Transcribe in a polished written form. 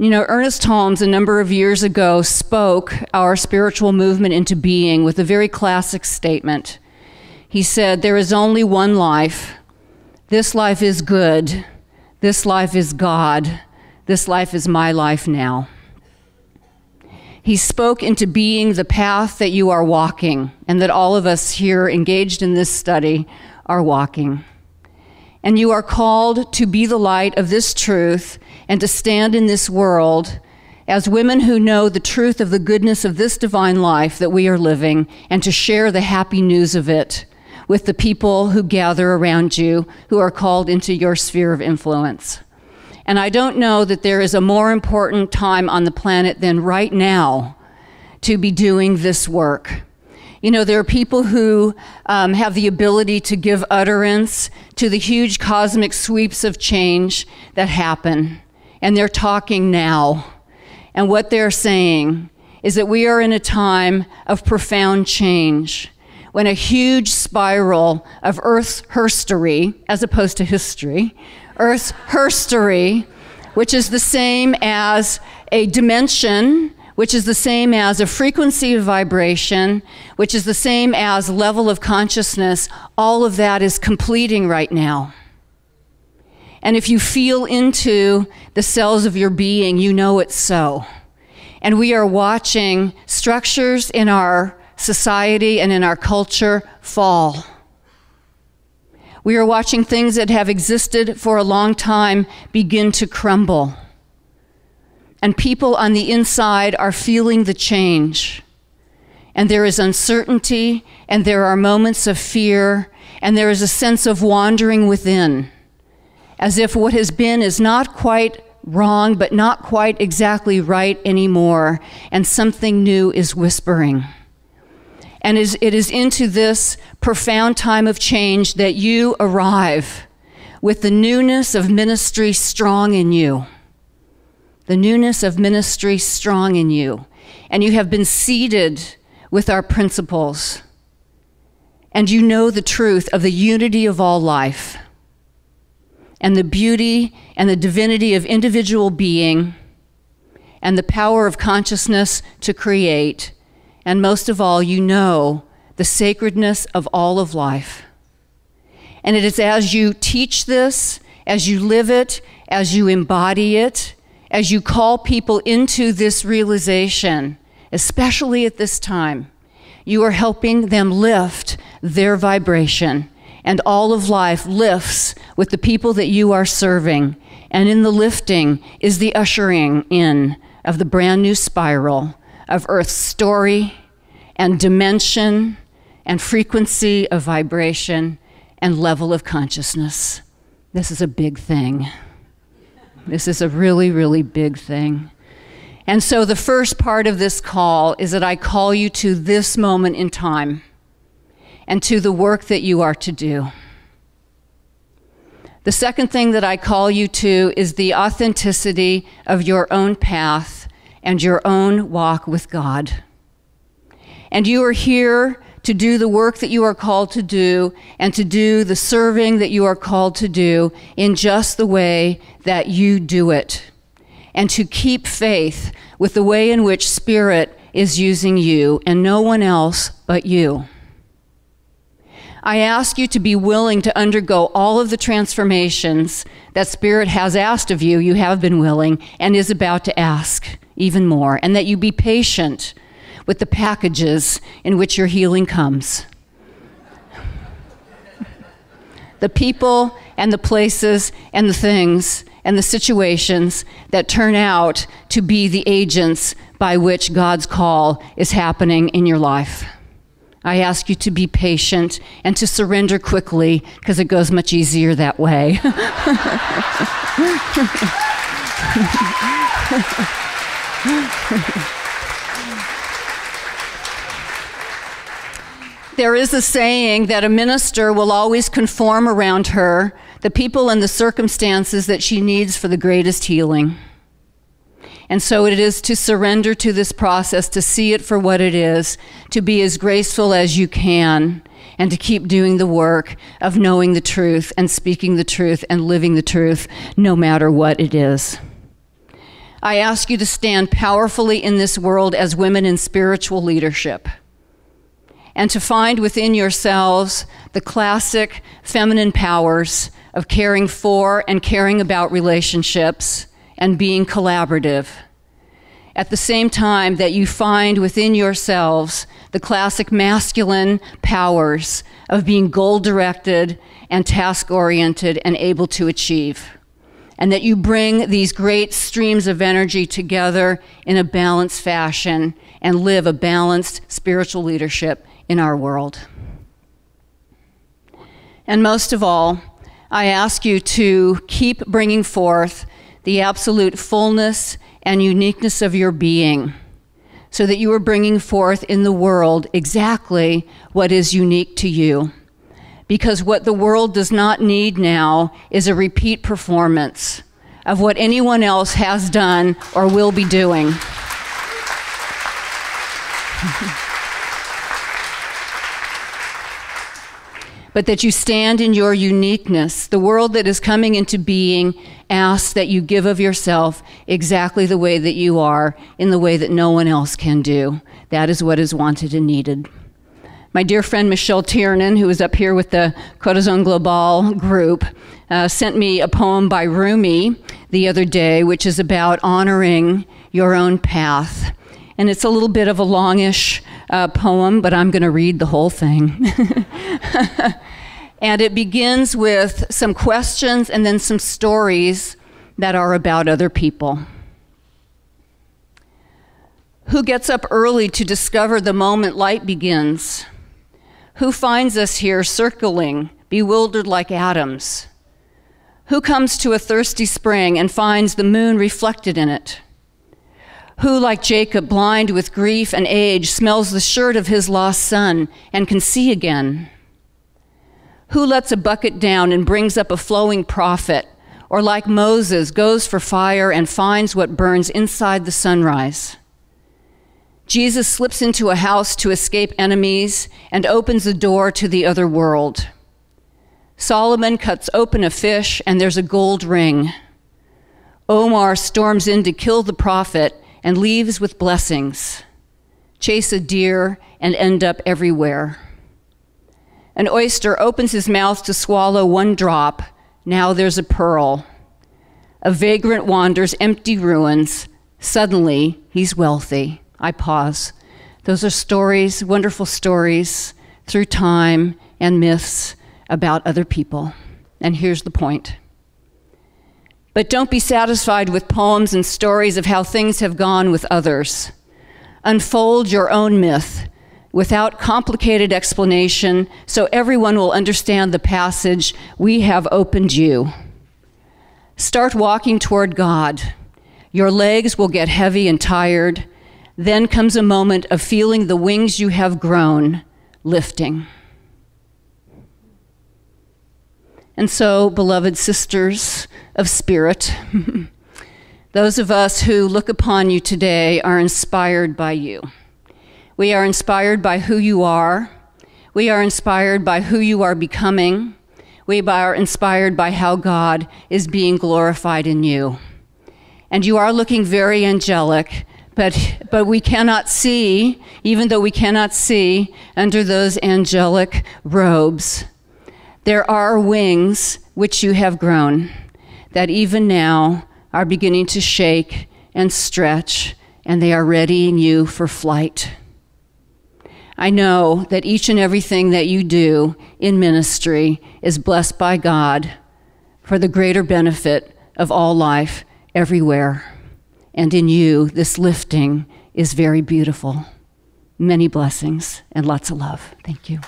You know, Ernest Holmes, a number of years ago, spoke our spiritual movement into being with a very classic statement. He said, "There is only one life. This life is good. This life is God. This life is my life now." He spoke into being the path that you are walking, and that all of us here engaged in this study are walking. And you are called to be the light of this truth and to stand in this world as women who know the truth of the goodness of this divine life that we are living, and to share the happy news of it with the people who gather around you, who are called into your sphere of influence. And I don't know that there is a more important time on the planet than right now to be doing this work. You know, there are people who have the ability to give utterance to the huge cosmic sweeps of change that happen, and they're talking now. And what they're saying is that we are in a time of profound change, when a huge spiral of Earth's herstory, as opposed to history, Earth's herstory, which is the same as a dimension, which is the same as a frequency of vibration, which is the same as level of consciousness, all of that is completing right now. And if you feel into the cells of your being, you know it's so. And we are watching structures in our society and in our culture fall. We are watching things that have existed for a long time begin to crumble. And people on the inside are feeling the change. And there is uncertainty, and there are moments of fear, and there is a sense of wandering within, as if what has been is not quite wrong, but not quite exactly right anymore, and something new is whispering. And it is into this profound time of change that you arrive with the newness of ministry strong in you. The newness of ministry strong in you. And you have been seeded with our principles. And you know the truth of the unity of all life, and the beauty and the divinity of individual being, and the power of consciousness to create. And most of all, you know the sacredness of all of life. And it is as you teach this, as you live it, as you embody it, as you call people into this realization, especially at this time, you are helping them lift their vibration. And all of life lifts with the people that you are serving. And in the lifting is the ushering in of the brand new spiral of Earth's story and dimension and frequency of vibration and level of consciousness. This is a big thing. This is a really, really big thing. And so the first part of this call is that I call you to this moment in time and to the work that you are to do. The second thing that I call you to is the authenticity of your own path and your own walk with God. And you are here to do the work that you are called to do, and to do the serving that you are called to do in just the way that you do it. And to keep faith with the way in which Spirit is using you and no one else but you. I ask you to be willing to undergo all of the transformations that Spirit has asked of you. You have been willing and is about to ask even more. And that you be patient with the packages in which your healing comes. The people and the places and the things and the situations that turn out to be the agents by which God's call is happening in your life. I ask you to be patient and to surrender quickly, because it goes much easier that way. There is a saying that a minister will always conform around her the people and the circumstances that she needs for the greatest healing. And so it is to surrender to this process, to see it for what it is, to be as graceful as you can, and to keep doing the work of knowing the truth and speaking the truth and living the truth, no matter what it is. I ask you to stand powerfully in this world as women in spiritual leadership, and to find within yourselves the classic feminine powers of caring for and caring about relationships and being collaborative. At the same time that you find within yourselves the classic masculine powers of being goal-directed and task-oriented and able to achieve. And that you bring these great streams of energy together in a balanced fashion and live a balanced spiritual leadership in our world. And most of all, I ask you to keep bringing forth the absolute fullness and uniqueness of your being, so that you are bringing forth in the world exactly what is unique to you. Because what the world does not need now is a repeat performance of what anyone else has done or will be doing. But that you stand in your uniqueness. The world that is coming into being asks that you give of yourself exactly the way that you are, in the way that no one else can do. That is what is wanted and needed. My dear friend Michelle Tiernan, who is up here with the Corazon Global group, sent me a poem by Rumi the other day, which is about honoring your own path. And it's a little bit of a longish poem, but I'm going to read the whole thing. And it begins with some questions and then some stories that are about other people. Who gets up early to discover the moment light begins? Who finds us here circling, bewildered like atoms? Who comes to a thirsty spring and finds the moon reflected in it? Who, like Jacob, blind with grief and age, smells the shirt of his lost son and can see again? Who lets a bucket down and brings up a flowing prophet, or like Moses, goes for fire and finds what burns inside the sunrise? Jesus slips into a house to escape enemies and opens a door to the other world. Solomon cuts open a fish and there's a gold ring. Omar storms in to kill the prophet and leaves with blessings. Chase a deer and end up everywhere. An oyster opens his mouth to swallow one drop. Now there's a pearl. A vagrant wanders empty ruins. Suddenly, he's wealthy. I pause. Those are stories, wonderful stories, through time and myths about other people. And here's the point. But don't be satisfied with poems and stories of how things have gone with others. Unfold your own myth without complicated explanation, so everyone will understand the passage we have opened you. Start walking toward God. Your legs will get heavy and tired. Then comes a moment of feeling the wings you have grown lifting. And so, beloved sisters of spirit, those of us who look upon you today are inspired by you. We are inspired by who you are. We are inspired by who you are becoming. We are inspired by how God is being glorified in you. And you are looking very angelic, but we cannot see, even though we cannot see under those angelic robes, there are wings which you have grown that even now are beginning to shake and stretch, and they are readying you for flight. I know that each and everything that you do in ministry is blessed by God for the greater benefit of all life everywhere. And in you, this lifting is very beautiful. Many blessings and lots of love. Thank you.